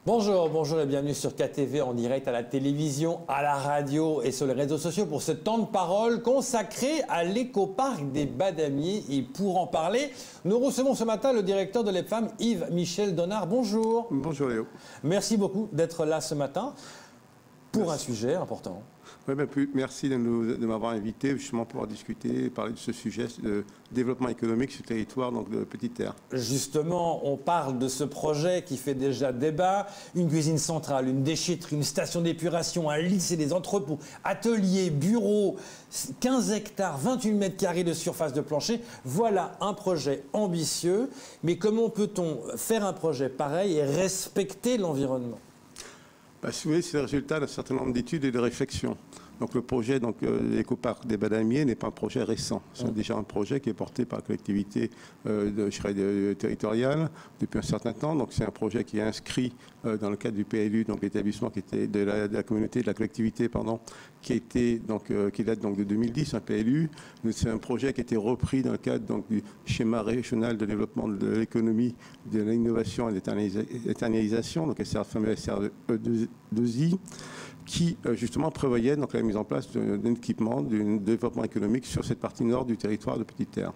Bonjour, bonjour et bienvenue sur KTV en direct à la télévision, à la radio et sur les réseaux sociaux pour ce temps de parole consacré à l'écoparc des Badamiers. Et pour en parler, nous recevons ce matin le directeur de l'EPFAM, Yves-Michel Donnard. Bonjour. Bonjour Léo. Merci beaucoup d'être là ce matin pour un sujet important. Oui, merci de m'avoir invité justement pour pouvoir discuter, parler de ce sujet de développement économique sur le territoire donc de Petite Terre. Justement, on parle de ce projet qui fait déjà débat. Une cuisine centrale, une déchetterie, une station d'épuration, un lycée, des entrepôts, ateliers, bureaux, 15 hectares, 28 mètres carrés de surface de plancher. Voilà un projet ambitieux. Mais comment peut-on faire un projet pareil et respecter l'environnement ? Si vous voulez, c'est le résultat d'un certain nombre d'études et de réflexions. Donc le projet l'écoparc des Badamiers n'est pas un projet récent. C'est déjà un projet qui est porté par la collectivité territoriale depuis un certain temps. Donc c'est un projet qui est inscrit dans le cadre du PLU, donc l'établissement qui était de la communauté, de la collectivité, qui date donc de 2010, un PLU. C'est un projet qui a été repris dans le cadre donc, du schéma régional de développement de l'économie, de l'innovation et de l'éternalisation, donc le fameux SRE2I, qui justement prévoyait donc, la mise en place d'un équipement, d'un développement économique sur cette partie nord du territoire de Petite Terre.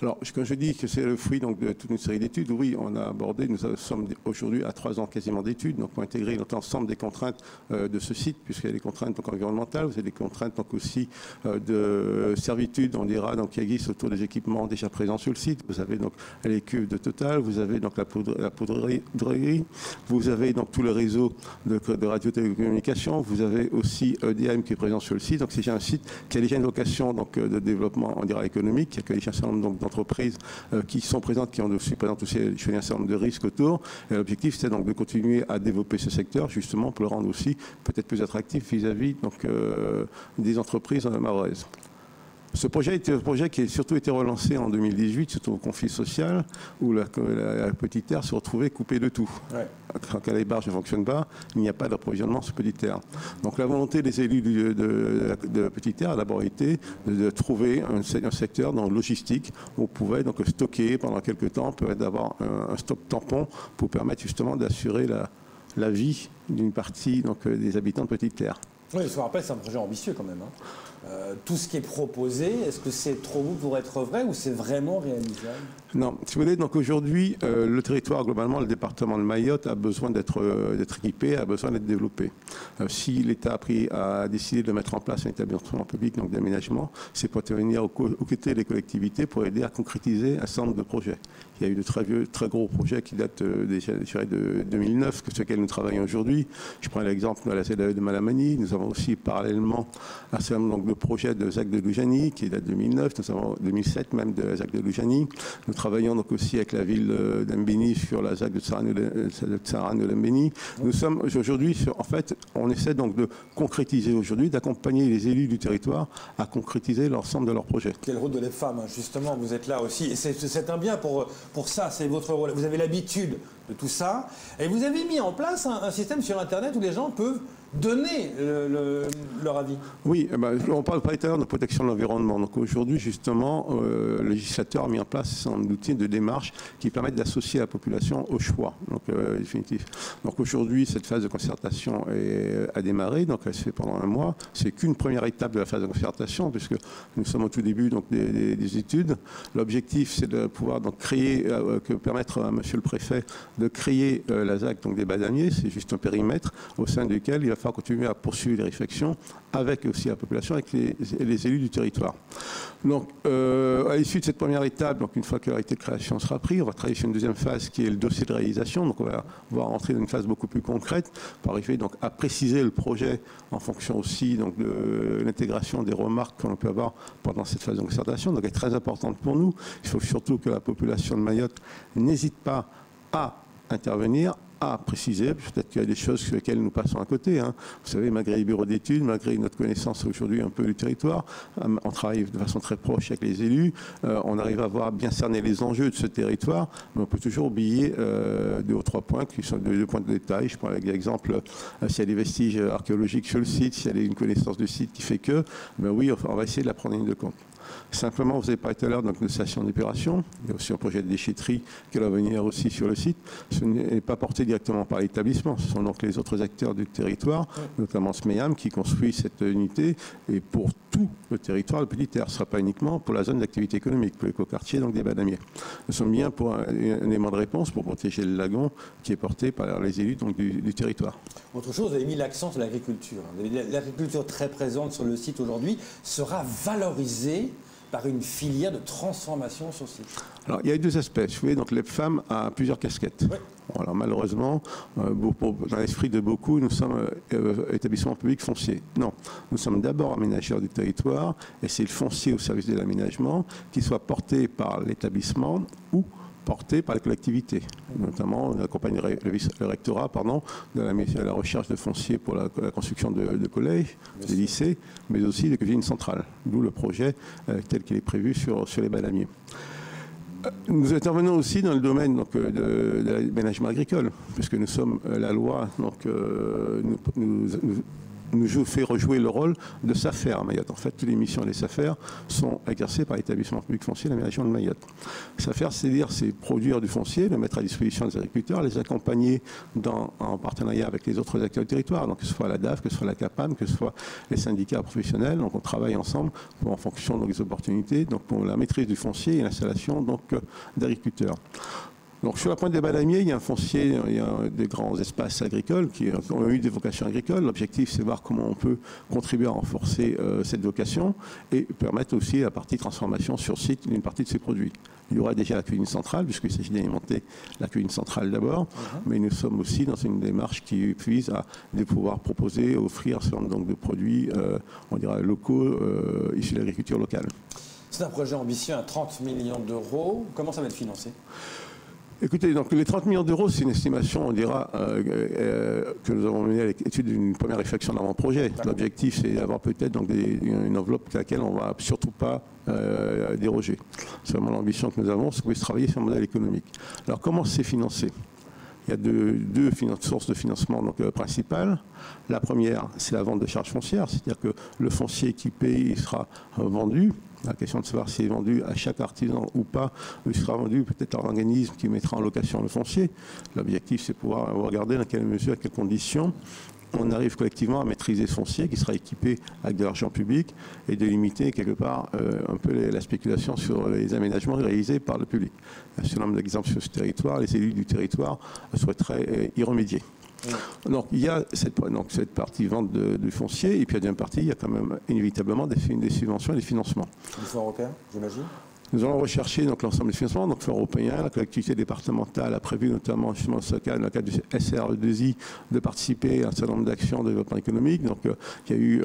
Alors, quand je dis que c'est le fruit donc, de toute une série d'études, oui, on a abordé, nous sommes aujourd'hui à 3 ans quasiment d'études, donc pour intégrer l'ensemble des contraintes de ce site, puisqu'il y a des contraintes donc, environnementales, vous avez des contraintes donc, aussi de servitude, on dira, donc, qui existent autour des équipements déjà présents sur le site. Vous avez donc les cuves de Total, vous avez donc la poudrerie, vous avez donc tout le réseau de radio-télécommunications, vous avez aussi EDM qui est présent sur le site, donc c'est déjà un site qui a déjà une vocation donc, de développement, on dira, économique, qui a déjà un certain nombre d'entreprises qui sont présentes, qui présentent aussi un certain nombre de risques autour. L'objectif, c'est donc de continuer à développer ce secteur, justement, pour le rendre aussi peut-être plus attractif vis-à-vis des entreprises mahorais. Ce projet était un projet qui a surtout été relancé en 2018, surtout au conflit social, où la Petite Terre se retrouvait coupée de tout. Ouais. Quand les barges ne fonctionnent pas, il n'y a pas d'approvisionnement sur Petite Terre. Donc la volonté des élus de Petite Terre a d'abord été de trouver un secteur dans le logistique où on pouvait donc stocker pendant quelques temps, peut-être d'avoir un stock tampon pour permettre justement d'assurer la vie d'une partie donc, des habitants de Petite Terre. Oui, je me rappelle, c'est un projet ambitieux quand même. Tout ce qui est proposé, est-ce que c'est trop beau pour être vrai ou c'est vraiment réalisable? Non, si vous voulez, donc aujourd'hui, le territoire, globalement, le département de Mayotte a besoin d'être équipé, a besoin d'être développé. Si l'État a décidé de mettre en place un établissement public d'aménagement, c'est pour intervenir aux côtés des collectivités pour aider à concrétiser un certain nombre de projets. Il y a eu de très gros projets qui datent déjà de 2009, sur lesquels nous travaillons aujourd'hui. Je prends l'exemple de la ZAE de Malamani. Nous avons aussi parallèlement un certain nombre de projets de ZAC de Loujani, qui date de 2009, nous avons 2007 même de ZAC de Loujani. Nous travaillons donc aussi avec la ville d'Embeni sur la ZAC de Tsarane de l'Embeni. Nous sommes aujourd'hui, en fait, on essaie donc de concrétiser aujourd'hui, d'accompagner les élus du territoire à concrétiser l'ensemble de leurs projets. Quel rôle de les femmes, justement, vous êtes là aussi. Et c'est un bien pour ça, c'est votre rôle. Vous avez l'habitude de tout ça. Et vous avez mis en place un système sur Internet où les gens peuvent donner leur avis. Oui, on parle pas tout à l'heure de protection de l'environnement. Donc aujourd'hui, justement, le législateur a mis en place un outil de démarche qui permet d'associer la population au choix, donc définitif. Donc aujourd'hui, cette phase de concertation a démarré, donc elle se fait pendant 1 mois. C'est qu'une première étape de la phase de concertation, puisque nous sommes au tout début donc, des études. L'objectif, c'est de pouvoir donc, permettre à monsieur le préfet de créer la ZAC donc, des Badamiers. C'est juste un périmètre au sein duquel il va falloir continuer à poursuivre les réflexions avec aussi la population, avec les élus du territoire. Donc, à l'issue de cette première étape, donc une fois que l'arrêté de création sera pris, on va travailler sur une deuxième phase qui est le dossier de réalisation. Donc, on va rentrer dans une phase beaucoup plus concrète pour arriver donc, à préciser le projet en fonction aussi donc, de l'intégration des remarques qu'on peut avoir pendant cette phase de concertation. Donc, elle est très importante pour nous. Il faut surtout que la population de Mayotte n'hésite pas à intervenir, à préciser, peut-être qu'il y a des choses sur lesquelles nous passons à côté. Vous savez, malgré les bureaux d'études, malgré notre connaissance aujourd'hui un peu du territoire, on travaille de façon très proche avec les élus, on arrive à voir bien cerner les enjeux de ce territoire, mais on peut toujours oublier 2 ou 3 points qui sont 2 points de détail. Je prends l'exemple, s'il y a des vestiges archéologiques sur le site, s'il y a une connaissance du site qui fait que, ben oui, on va essayer de la prendre en ligne de compte. Simplement, vous avez parlé tout à l'heure de station d'épuration. Il y a aussi un projet de déchetterie qui va venir aussi sur le site. Ce n'est pas porté directement par l'établissement. Ce sont donc les autres acteurs du territoire, notamment SMEAM, qui construit cette unité, et pour tout le territoire, le petit terre. Ce ne sera pas uniquement pour la zone d'activité économique, pour l'écoquartier, donc des Badamiers. Nous sommes bien pour un élément de réponse pour protéger le lagon qui est porté par les élus donc, du territoire. Autre chose, vous avez mis l'accent sur l'agriculture. L'agriculture très présente sur le site aujourd'hui sera valorisée par une filière de transformation sur site. Alors, il y a deux aspects. Vous voyez, donc l'EPFAM a plusieurs casquettes. Oui. Alors, malheureusement, dans l'esprit de beaucoup, nous sommes établissement public foncier. Non, nous sommes d'abord aménageurs du territoire, et c'est le foncier au service de l'aménagement, qui soit porté par l'établissement ou porté par les collectivités. Notamment, on accompagne le rectorat de la recherche de foncier pour la construction de collèges, des lycées, mais aussi de cuisines centrales. D'où le projet tel qu'il est prévu sur les Badamiers. Nous intervenons aussi dans le domaine de l'aménagement agricole, puisque nous sommes la loi, nous fait rejouer le rôle de SAFER à Mayotte. En fait, toutes les missions des SAFER sont exercées par l'établissement public foncier de l'aménagement de Mayotte. SAFER, c'est produire du foncier, le mettre à disposition des agriculteurs, les accompagner en partenariat avec les autres acteurs du territoire, donc que ce soit la DAF, que ce soit la CAPAM, que ce soit les syndicats professionnels. Donc on travaille ensemble en fonction des opportunités, donc pour la maîtrise du foncier et l'installation d'agriculteurs. Donc sur la pointe des Badamiers, il y a un foncier, il y a des grands espaces agricoles qui ont eu des vocations agricoles. L'objectif, c'est de voir comment on peut contribuer à renforcer cette vocation et permettre aussi la partie transformation sur site d'une partie de ces produits. Il y aura déjà la cuisine centrale, puisqu'il s'agit d'alimenter la cuisine centrale d'abord, mais nous sommes aussi dans une démarche qui vise à pouvoir proposer, offrir un certain nombre de produits, on dira locaux, issus de l'agriculture locale. C'est un projet ambitieux à 30 millions d'euros. Comment ça va être financé ? Écoutez, donc les 30 millions d'euros, c'est une estimation, on dira, que nous avons menée à l'étude d'une première réflexion d'avant-projet. L'objectif, c'est d'avoir peut-être une enveloppe à laquelle on ne va surtout pas déroger. C'est vraiment l'ambition que nous avons, c'est qu'on puisse travailler sur un modèle économique. Alors, comment c'est financé ? Il y a deux sources de financement principales. La première, c'est la vente de charges foncières, c'est-à-dire que le foncier équipé, il sera vendu. La question de savoir s'il est vendu à chaque artisan ou pas, ou il sera vendu peut-être à un organisme qui mettra en location le foncier. L'objectif, c'est de pouvoir regarder dans quelle mesure, à quelles conditions on arrive collectivement à maîtriser ce foncier qui sera équipé avec de l'argent public et de limiter quelque part un peu la spéculation sur les aménagements réalisés par le public. Il y a un certain nombre d'exemples sur ce territoire, les élus du territoire souhaiteraient y remédier. Donc il y a cette partie vente du foncier, et puis il y a deuxième partie, il y a quand même inévitablement des subventions et des financements. Du fonds européen, j'imagine ? Nous allons rechercher l'ensemble des financements, donc fonds européens, la collectivité départementale a prévu notamment justement dans le cadre du SRE2I de participer à un certain nombre d'actions de développement économique. Donc il y a eu,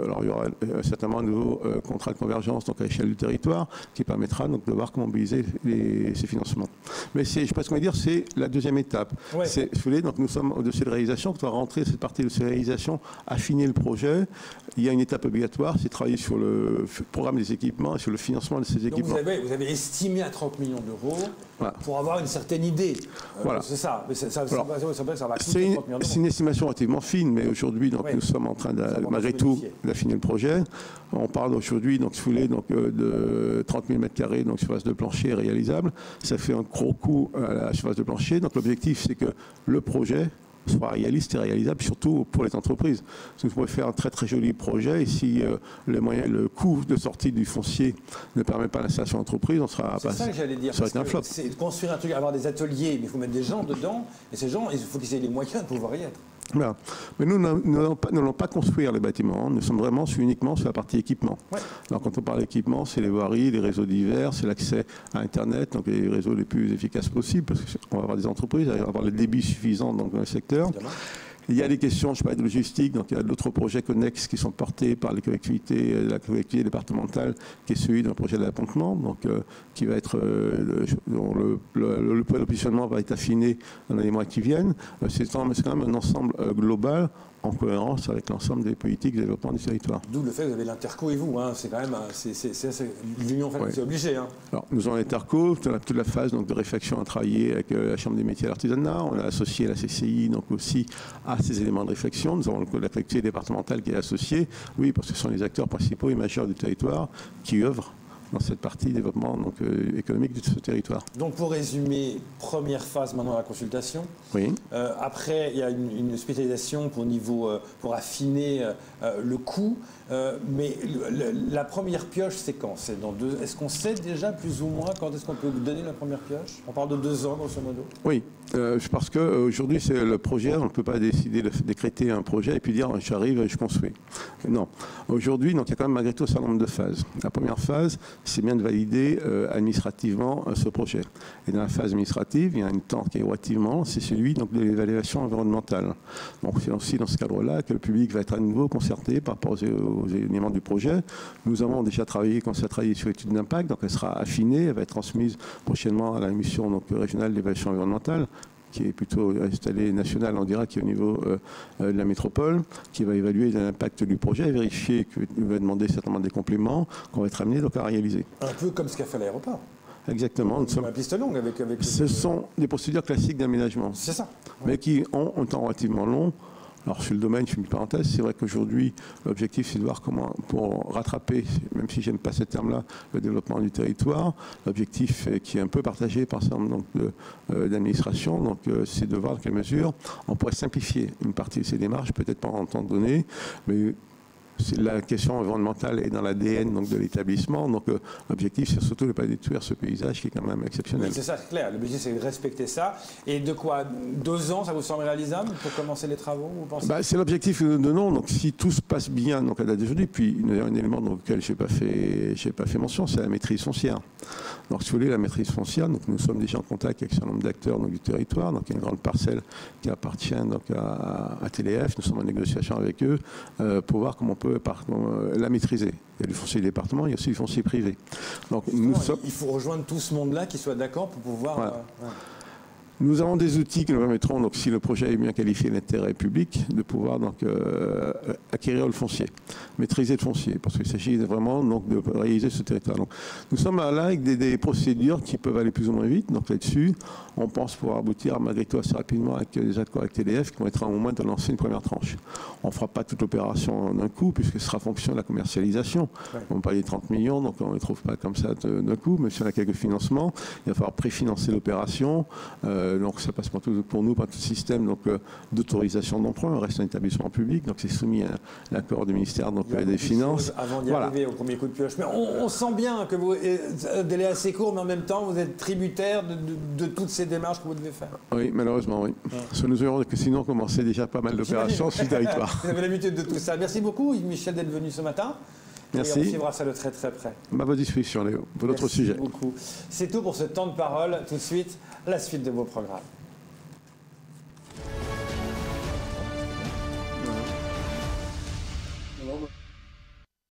alors il y aura certainement un nouveau contrat de convergence à l'échelle du territoire qui permettra de voir comment mobiliser ces financements. Mais je ne sais pas ce qu'on va dire, c'est la deuxième étape. Ouais. Donc nous sommes au dossier de réalisation, on va rentrer cette partie de ces réalisations, affiner le projet. Il y a une étape obligatoire, c'est travailler sur le programme des équipements et sur le financement de ces équipements. Vous avez estimé à 30 millions d'euros pour avoir une certaine idée. Voilà. C'est ça. Mais ça va coûter 30 millions d'euros. C'est une estimation relativement fine, mais aujourd'hui, nous sommes en train, malgré tout, d'affiner le projet. On parle aujourd'hui, de 30 000 m² donc surface de plancher réalisable. Ça fait un gros coût à la surface de plancher. Donc l'objectif, c'est que le projet soit réaliste et réalisable, surtout pour les entreprises. Parce que vous pouvez faire un très très joli projet et si le coût de sortie du foncier ne permet pas l'installation d'entreprise, on sera C'est ça que j'allais dire. Ça va être un flop. C'est construire un truc, avoir des ateliers, mais il faut mettre des gens dedans, et ces gens, il faut qu'ils aient les moyens de pouvoir y être. Voilà. Mais nous n'allons pas construire les bâtiments, nous sommes vraiment uniquement sur la partie équipement. Ouais. Alors quand on parle d'équipement, c'est les voiries, les réseaux divers, c'est l'accès à Internet, donc les réseaux les plus efficaces possibles, parce qu'on va avoir des entreprises, on va avoir le débit suffisant dans le secteur. Évidemment. Il y a des questions, je parle de logistique, donc il y a d'autres projets connexes qui sont portés par les collectivités, la collectivité départementale, qui est celui d'un projet d'appontement, donc qui va être, dont le positionnement va être affiné dans les mois qui viennent. C'est quand même un ensemble global en cohérence avec l'ensemble des politiques de développement du territoire. D'où le fait que vous avez l'Interco et vous, hein, c'est quand même l'union, c'est obligé. Hein. Alors, nous avons l'Interco, toute la phase de réflexion à travailler avec la Chambre des métiers et l'artisanat. On a associé la CCI donc aussi à ces éléments de réflexion. Nous avons la collectivité départementale qui est associée, oui, parce que ce sont les acteurs principaux et majeurs du territoire qui œuvrent dans cette partie développement donc, économique de ce territoire. Donc pour résumer, première phase maintenant la consultation. Oui. Après, il y a une spécialisation pour affiner le coût. Mais la première pioche, c'est quand? Est-ce qu'on sait déjà plus ou moins quand est-ce qu'on peut donner la première pioche? On parle de 2 ans, grosso modo. Oui, parce qu'aujourd'hui, c'est le projet. On ne peut pas décider de décréter un projet et puis dire j'arrive et je construis. Non. Aujourd'hui, donc, il y a quand même malgré tout un certain nombre de phases. La première phase, c'est bien de valider administrativement ce projet. Et dans la phase administrative, il y a un temps qui est relativement, c'est celui donc, de l'évaluation environnementale. Donc c'est aussi dans ce cadre-là que le public va être à nouveau concerté par rapport aux éléments du projet. Nous avons déjà travaillé, quand ça a travaillé sur l'étude d'impact, donc elle sera affinée, elle va être transmise prochainement à la mission donc, régionale d'évaluation environnementale, qui est plutôt installée nationale, on dira, qui est au niveau de la métropole, qui va évaluer l'impact du projet et vérifier qu'il va demander certainement des compléments qu'on va être amené donc, à réaliser. Un peu comme ce qu'a fait l'aéroport. Exactement. La piste longue avec ce sont des procédures classiques d'aménagement. C'est ça. Mais qui ont un temps relativement long. Alors sur le domaine, je fais une parenthèse, c'est vrai qu'aujourd'hui, l'objectif c'est de voir comment, pour rattraper, même si j'aime pas ce terme-là, le développement du territoire, l'objectif qui est un peu partagé par un certain nombre d'administrations, donc c'est de voir dans quelle mesure on pourrait simplifier une partie de ces démarches, peut-être pas en temps donné, mais la question environnementale est dans l'ADN de l'établissement, donc l'objectif c'est surtout de ne pas détruire ce paysage qui est quand même exceptionnel. Oui, c'est ça, c'est clair. L'objectif c'est de respecter ça. Et de quoi 2 ans, ça vous semble réalisable pour commencer les travaux, vous pensez? C'est l'objectif que nous donnons. Donc si tout se passe bien donc à date d'aujourd'hui, puis un élément auquel je n'ai pas fait mention, c'est la maîtrise foncière. Donc si vous voulez, la maîtrise foncière, donc, nous sommes déjà en contact avec un certain nombre d'acteurs du territoire. Donc il y a une grande parcelle qui appartient donc, à TDF. Nous sommes en négociation avec eux pour voir comment on peut la maîtriser. Il y a du foncier département, il y a aussi du foncier privé. Donc, il faut rejoindre tout ce monde-là qui soit d'accord pour pouvoir... Voilà. Nous avons des outils qui nous permettront, donc, si le projet est bien qualifié d'intérêt public, de pouvoir donc, acquérir le foncier, maîtriser le foncier, parce qu'il s'agit vraiment donc, de réaliser ce territoire. Donc, nous sommes là avec des procédures qui peuvent aller plus ou moins vite. Donc là-dessus, on pense pouvoir aboutir malgré tout assez rapidement avec des accords avec TDF qui vont être à un moment de lancer une première tranche. On ne fera pas toute l'opération d'un coup, puisque ce sera fonction de la commercialisation. Ouais. On va parler de 30 millions, donc on ne les trouve pas comme ça d'un coup, mais si on a quelques financements, il va falloir préfinancer l'opération. Donc ça passe pour nous par tout système d'autorisation d'emprunt, on reste un établissement public, donc c'est soumis à l'accord du ministère des Finances. Avant d'y arriver au premier coup de pioche. Mais on sent bien que vous un délai assez court, mais en même temps vous êtes tributaire de toutes ces démarches que vous devez faire. Oui, malheureusement, oui. Ouais. Parce que nous verrons que sinon on commençait déjà pas mal d'opérations sur le territoire. Vous avez l'habitude de tout ça. Merci beaucoup Michel d'être venu ce matin. Merci. Et on suivra ça de très très près. À votre disposition, Léo, pour d'autres sujets. Merci beaucoup. C'est tout pour ce temps de parole. Tout de suite, la suite de vos programmes.